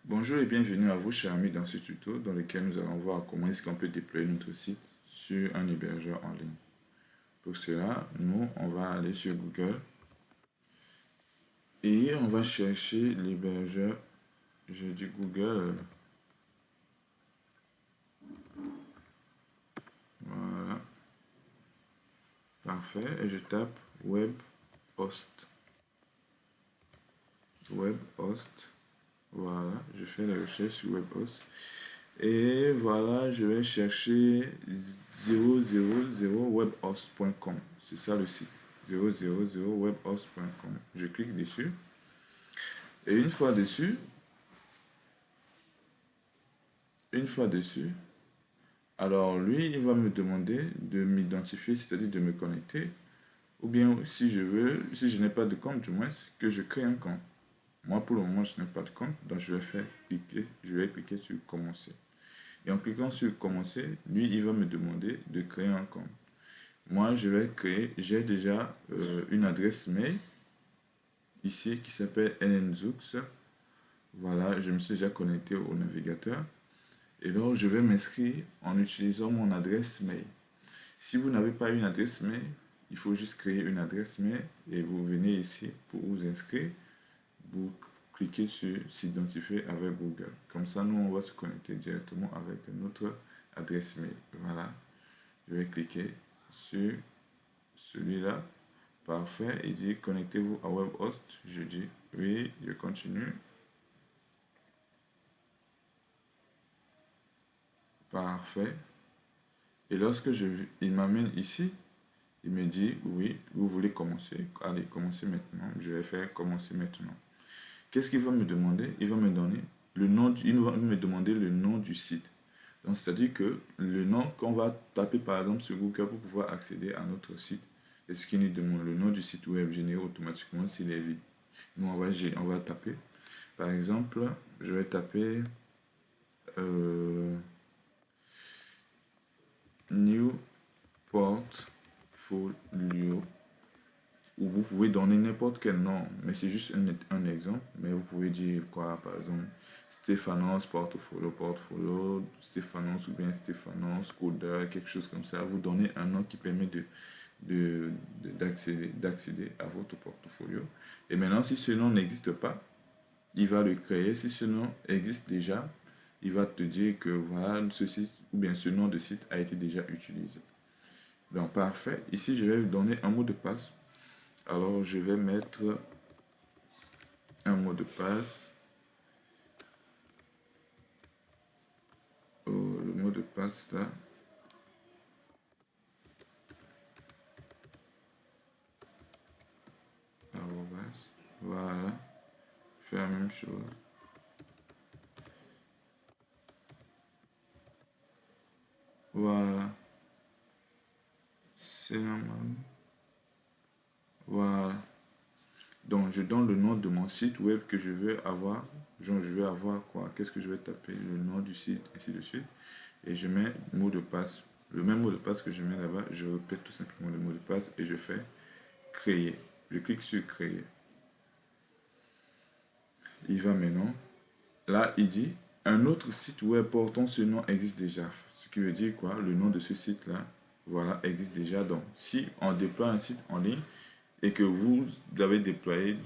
Bonjour et bienvenue à vous, chers amis, dans ce tuto dans lequel nous allons voir comment est-ce qu'on peut déployer notre site sur un hébergeur en ligne. Pour cela, on va aller sur Google et on va chercher l'hébergeur. Je dis Google, voilà, parfait, et je tape WebHost. WebHost, voilà, je fais la recherche sur WebHost. Et voilà, je vais chercher 000webhost.com. C'est ça le site. 000webhost.com. Je clique dessus. Et une fois dessus, alors lui, il va me demander de m'identifier, c'est-à-dire de me connecter. Ou bien, si je n'ai pas de compte, du moins, que je crée un compte. Moi, pour le moment, je n'ai pas de compte, donc je vais cliquer sur commencer. Et en cliquant sur commencer, lui, il va me demander de créer un compte. Moi, j'ai déjà une adresse mail ici qui s'appelle LNZoox. Voilà, je me suis déjà connecté au navigateur. Et donc, je vais m'inscrire en utilisant mon adresse mail. Si vous n'avez pas une adresse mail, il faut juste créer une adresse mail et vous venez ici pour vous inscrire. Vous cliquez sur s'identifier avec Google. Comme ça, nous, on va se connecter directement avec notre adresse mail. Voilà. Je vais cliquer sur celui-là. Parfait. Il dit connectez-vous à WebHost. Je dis oui, je continue. Parfait. Et lorsque il m'amène ici, il me dit oui, vous voulez commencer. Allez, commencez maintenant. Je vais faire commencer maintenant. Qu'est-ce qu'il va me demander? Il va me donner le nom, il va me demander le nom du site. Donc, c'est-à-dire que le nom qu'on va taper par exemple sur Google pour pouvoir accéder à notre site, est ce qu'il nous demande le nom du site web généré automatiquement s'il est vide. Nous, on va taper. Par exemple, je vais taper New Portfolio. Ou vous pouvez donner n'importe quel nom, mais c'est juste un exemple. Mais vous pouvez dire quoi, par exemple, Stéphanos portfolio, Stéphanos ou bien Stéphanos Coder, quelque chose comme ça. Vous donnez un nom qui permet d'accéder à votre portfolio. Et maintenant, si ce nom n'existe pas, il va le créer. Si ce nom existe déjà, il va te dire que voilà, ce site ou bien ce nom de site a été déjà utilisé. Donc, parfait. Ici, je vais lui donner un mot de passe. Alors, je vais mettre un mot de passe. Le mot de passe là. Voilà. Je fais la même chose. Voilà. C'est normal. Voilà. Donc, je donne le nom de mon site web que je veux avoir. Genre, je veux avoir quoi? Qu'est-ce que je vais taper? Le nom du site, ainsi de suite. Et je mets mot de passe. Le même mot de passe que je mets là-bas, je répète tout simplement le mot de passe et je fais créer. Je clique sur créer. Il va maintenant. Là, il dit un autre site web portant ce nom existe déjà. Ce qui veut dire quoi? Le nom de ce site-là, voilà, existe déjà. Donc, si on déploie un site en ligne et que vous avez déployé,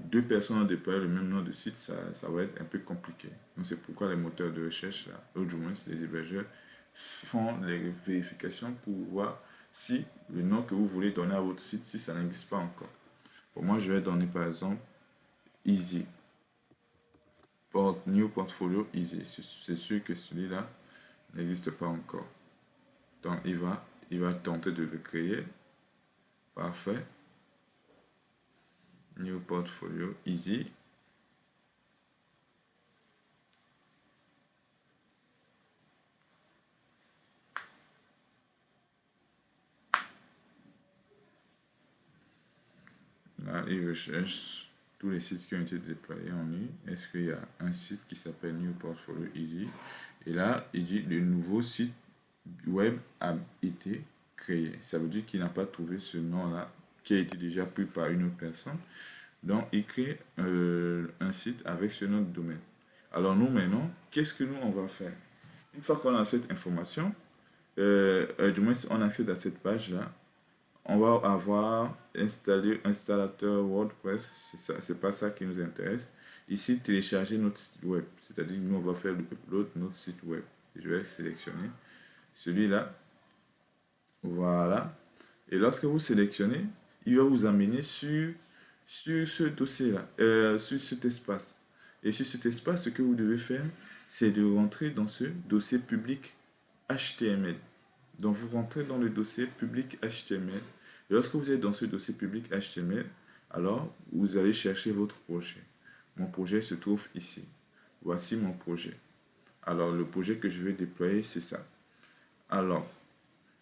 deux personnes ont déployé le même nom de site, ça va être un peu compliqué. Donc, c'est pourquoi les moteurs de recherche, là, ou du moins les hébergeurs, font les vérifications pour voir si le nom que vous voulez donner à votre site, si ça n'existe pas encore. Pour moi, je vais donner par exemple Easy. New Portfolio Easy. C'est sûr que celui-là n'existe pas encore. Donc, il va tenter de le créer. Parfait. New Portfolio Easy. Là, il recherche tous les sites qui ont été déployés en ligne. Est-ce qu'il y a un site qui s'appelle New Portfolio Easy? Et là, il dit le nouveau site web a été créé. Ça veut dire qu'il n'a pas trouvé ce nom-là qui a été déjà pris par une autre personne. Donc, il crée un site avec ce nom de domaine. Alors nous maintenant, qu'est-ce que nous on va faire? Une fois qu'on a cette information, du moins si on accède à cette page-là, on va avoir installé installateur WordPress, c'est pas ça qui nous intéresse. Ici, télécharger notre site web, c'est-à-dire nous on va faire le upload de notre site web. Je vais sélectionner celui-là, voilà. Et lorsque vous sélectionnez, il va vous amener sur ce dossier-là, sur cet espace. Et sur cet espace, ce que vous devez faire, c'est de rentrer dans ce dossier public HTML. Donc vous rentrez dans le dossier public HTML. Et lorsque vous êtes dans ce dossier public HTML, alors vous allez chercher votre projet. Mon projet se trouve ici. Voici mon projet. Alors le projet que je vais déployer, c'est ça. Alors,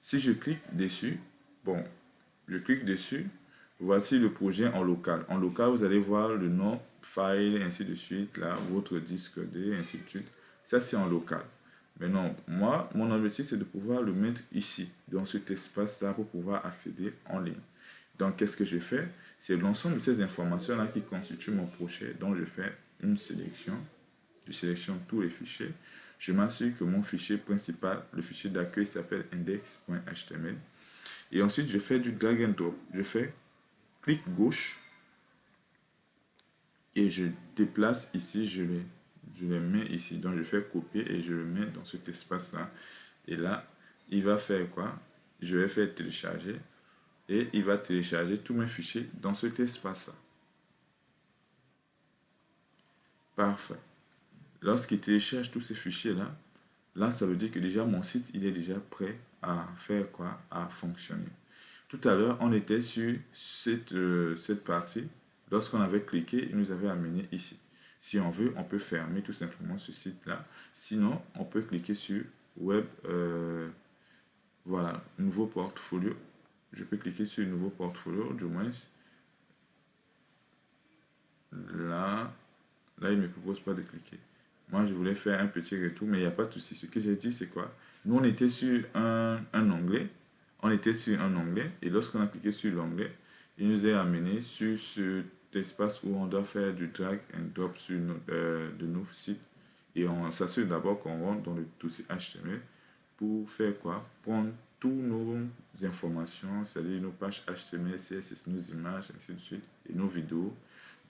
si je clique dessus, bon, je clique dessus, voici le projet en local. En local, vous allez voir le nom, file, ainsi de suite, là, votre disque D, ainsi de suite. Ça, c'est en local. Mais non, moi, mon objectif, c'est de pouvoir le mettre ici, dans cet espace-là, pour pouvoir accéder en ligne. Donc, qu'est-ce que je fais? C'est l'ensemble de ces informations-là qui constituent mon projet. Donc, je fais une sélection. Je sélectionne tous les fichiers. Je m'assure que mon fichier principal, le fichier d'accueil, s'appelle index.html. Et ensuite, je fais du drag and drop. Je fais clic gauche et je déplace ici, je le mets ici. Donc, je fais copier et je le mets dans cet espace-là. Et là, il va faire quoi? Je vais faire télécharger et il va télécharger tous mes fichiers dans cet espace-là. Parfait. Lorsqu'il télécharge tous ces fichiers-là, là, ça veut dire que déjà mon site, il est déjà prêt à faire quoi? À fonctionner. Tout à l'heure, on était sur cette partie. Lorsqu'on avait cliqué, il nous avait amené ici. Si on veut, on peut fermer tout simplement ce site-là. Sinon, on peut cliquer sur Web, voilà, Nouveau portfolio. Je peux cliquer sur Nouveau portfolio, du moins. Là, il ne me propose pas de cliquer. Moi, je voulais faire un petit retour, mais il n'y a pas de souci. Ce que j'ai dit, c'est quoi? Nous, on était sur un onglet. On était sur un onglet. Et lorsqu'on a cliqué sur l'onglet, il nous est amené sur cet espace où on doit faire du drag and drop sur de nos sites. Et on s'assure d'abord qu'on rentre dans le dossier HTML pour faire quoi? Prendre toutes nos informations, c'est-à-dire nos pages HTML, CSS, nos images, ainsi de suite, et nos vidéos,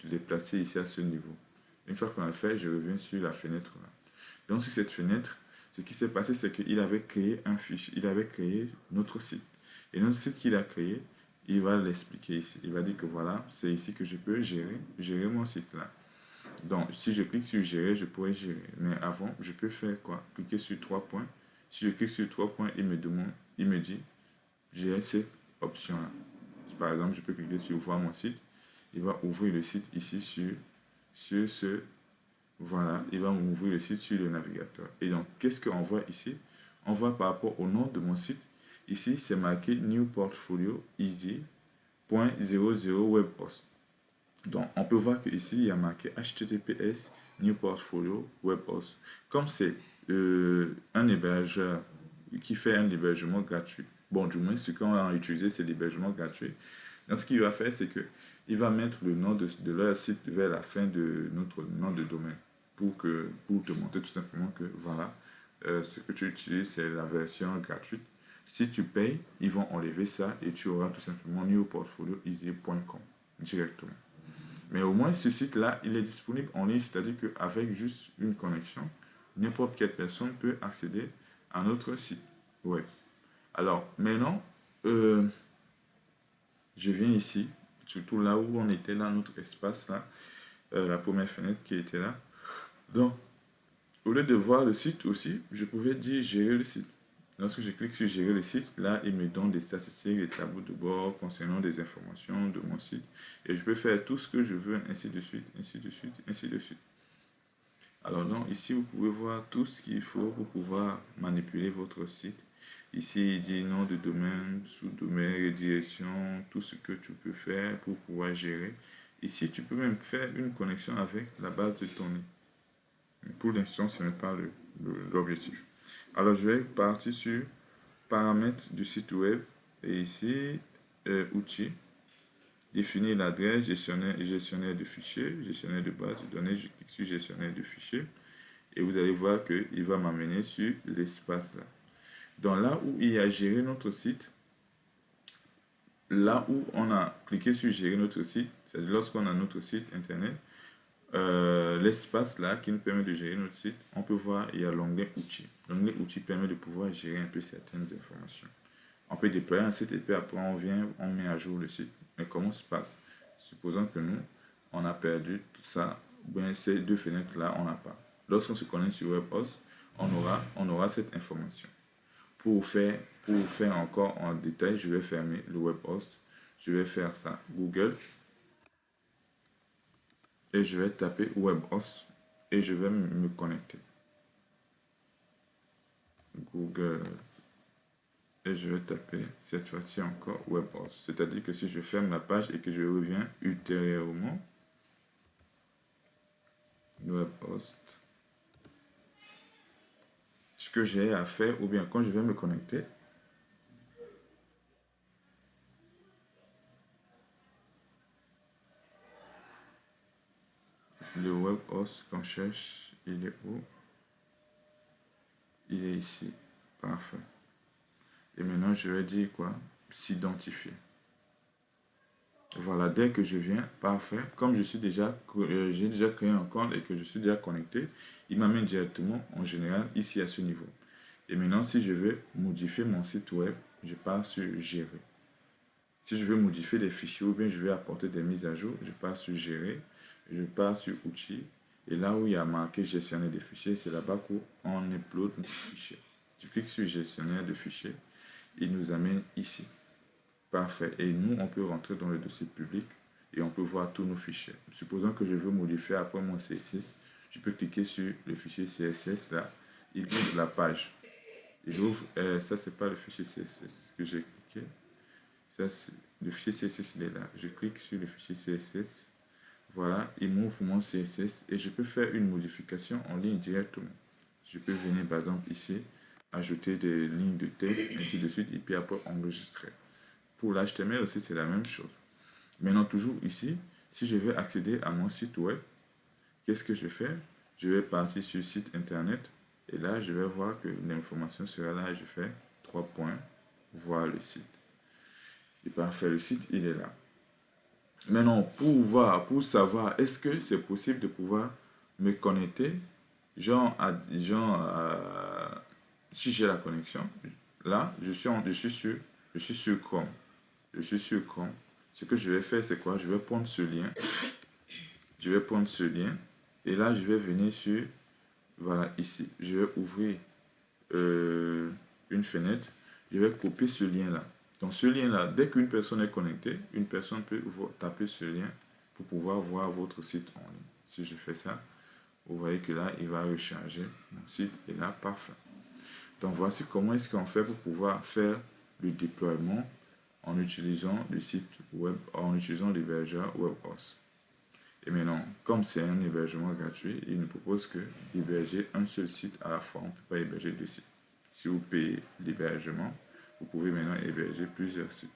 de les placer ici à ce niveau. Une fois qu'on a fait, je reviens sur la fenêtre là. Donc sur cette fenêtre, ce qui s'est passé, c'est qu'il avait créé un fichier, il avait créé notre site. Et notre site qu'il a créé, il va l'expliquer ici. Il va dire que voilà, c'est ici que je peux gérer mon site là. Donc si je clique sur gérer, je pourrais gérer. Mais avant, je peux faire quoi? Cliquer sur 3 points. Si je clique sur 3 points, il me dit, j'ai cette option là. Par exemple, je peux cliquer sur voir mon site. Il va ouvrir le site ici sur ce, voilà, il va m'ouvrir le site sur le navigateur. Et donc, qu'est-ce qu'on voit ici? On voit par rapport au nom de mon site, ici, c'est marqué New Portfolio Easy.00 WebHost. Donc, on peut voir qu'ici, il y a marqué HTTPS New Portfolio WebHost. Comme c'est un hébergeur qui fait un hébergement gratuit, bon, du moins, ce qu'on a utilisé, c'est l'hébergement gratuit. Donc, ce qu'il va faire, c'est que il va mettre le nom de leur site vers la fin de notre nom de domaine pour te montrer tout simplement que voilà, ce que tu utilises, c'est la version gratuite. Si tu payes, ils vont enlever ça et tu auras tout simplement newportfolioeasy.com directement. Mais au moins, ce site-là, il est disponible en ligne, c'est-à-dire qu'avec juste une connexion, n'importe quelle personne peut accéder à notre site web. Alors, maintenant, je viens ici, surtout là où on était, là, notre espace, là, la première fenêtre qui était là. Donc, au lieu de voir le site aussi, je pouvais dire gérer le site. Lorsque je clique sur gérer le site, là, il me donne des statistiques, des tableaux de bord concernant des informations de mon site. Et je peux faire tout ce que je veux, ainsi de suite, ainsi de suite, ainsi de suite. Alors donc, ici, vous pouvez voir tout ce qu'il faut pour pouvoir manipuler votre site. Ici, il dit nom de domaine, sous-domaine, redirection, tout ce que tu peux faire pour pouvoir gérer. Ici, tu peux même faire une connexion avec la base de données. Pour l'instant, ce n'est pas l'objectif. Alors, je vais partir sur paramètres du site web. Et ici, outils. Définir l'adresse, gestionnaire de fichiers, gestionnaire de base de données. Je clique sur gestionnaire de fichiers. et vous allez voir qu'il va m'amener sur l'espace là. Donc là où il y a gérer notre site, là où on a cliqué sur gérer notre site, c'est-à-dire lorsqu'on a notre site internet, l'espace là qui nous permet de gérer notre site, on peut voir il y a l'onglet outils. L'onglet outils permet de pouvoir gérer un peu certaines informations. On peut déployer un site et puis après on vient, on met à jour le site. Mais comment se passe? Supposons que nous, on a perdu tout ça, bien ces deux fenêtres-là, on n'a pas. Lorsqu'on se connecte sur WebHost, on aura cette information. Pour faire encore en détail, je vais fermer le WebHost. Je vais faire ça, Google, et je vais taper WebHost et je vais me connecter. Google. Et je vais taper cette fois-ci encore WebHost. C'est-à-dire que si je ferme la page et que je reviens ultérieurement, WebHost, ce que j'ai à faire, ou bien quand je vais me connecter, le WebHost qu'on cherche, il est où? Il est ici. Parfait. Et maintenant, je vais dire quoi? S'identifier. Voilà, dès que je viens, parfait. Comme j'ai déjà créé un compte et que je suis déjà connecté, il m'amène directement, en général, ici à ce niveau. Et maintenant, si je veux modifier mon site web, je pars sur Gérer. Si je veux modifier les fichiers ou bien je veux apporter des mises à jour, je pars sur Gérer, je pars sur Outils. Et là où il y a marqué Gestionnaire de fichiers, c'est là-bas qu'on upload nos fichiers. Je clique sur Gestionnaire de fichiers. Il nous amène ici. Parfait. Et nous, on peut rentrer dans le dossier public et on peut voir tous nos fichiers. Supposons que je veux modifier après mon CSS. Je peux cliquer sur le fichier CSS là. Il ouvre la page. Il ouvre, ça c'est pas le fichier CSS que j'ai cliqué. Ça, le fichier CSS il est là. Je clique sur le fichier CSS. Voilà, il m'ouvre mon CSS et je peux faire une modification en ligne directement. Je peux venir par exemple ici, ajouter des lignes de texte, ainsi de suite, et puis après enregistrer. Pour l'HTML aussi, c'est la même chose. Maintenant, toujours ici, si je veux accéder à mon site web, qu'est-ce que je fais? Je vais partir sur le site internet et là, je vais voir que l'information sera là. Je fais 3 points, voir le site. Et parfait, le site, il est là. Maintenant, pour savoir, est-ce que c'est possible de pouvoir me connecter, si j'ai la connexion, là, je suis sur Chrome. Je suis sur Chrome. Ce que je vais faire, c'est quoi? Je vais prendre ce lien. Je vais prendre ce lien. Et là, je vais venir sur, voilà, ici. Je vais ouvrir une fenêtre. Je vais copier ce lien-là. Donc, ce lien-là, dès qu'une personne est connectée, une personne peut taper ce lien pour pouvoir voir votre site en ligne. Si je fais ça, vous voyez que là, il va recharger mon site. Et là, parfait. Donc, voici comment est-ce qu'on fait pour pouvoir faire le déploiement en utilisant le site web, en utilisant l'hébergeur WebHost. Et maintenant, comme c'est un hébergement gratuit, il ne propose que d'héberger un seul site à la fois. On ne peut pas héberger deux sites. Si vous payez l'hébergement, vous pouvez maintenant héberger plusieurs sites.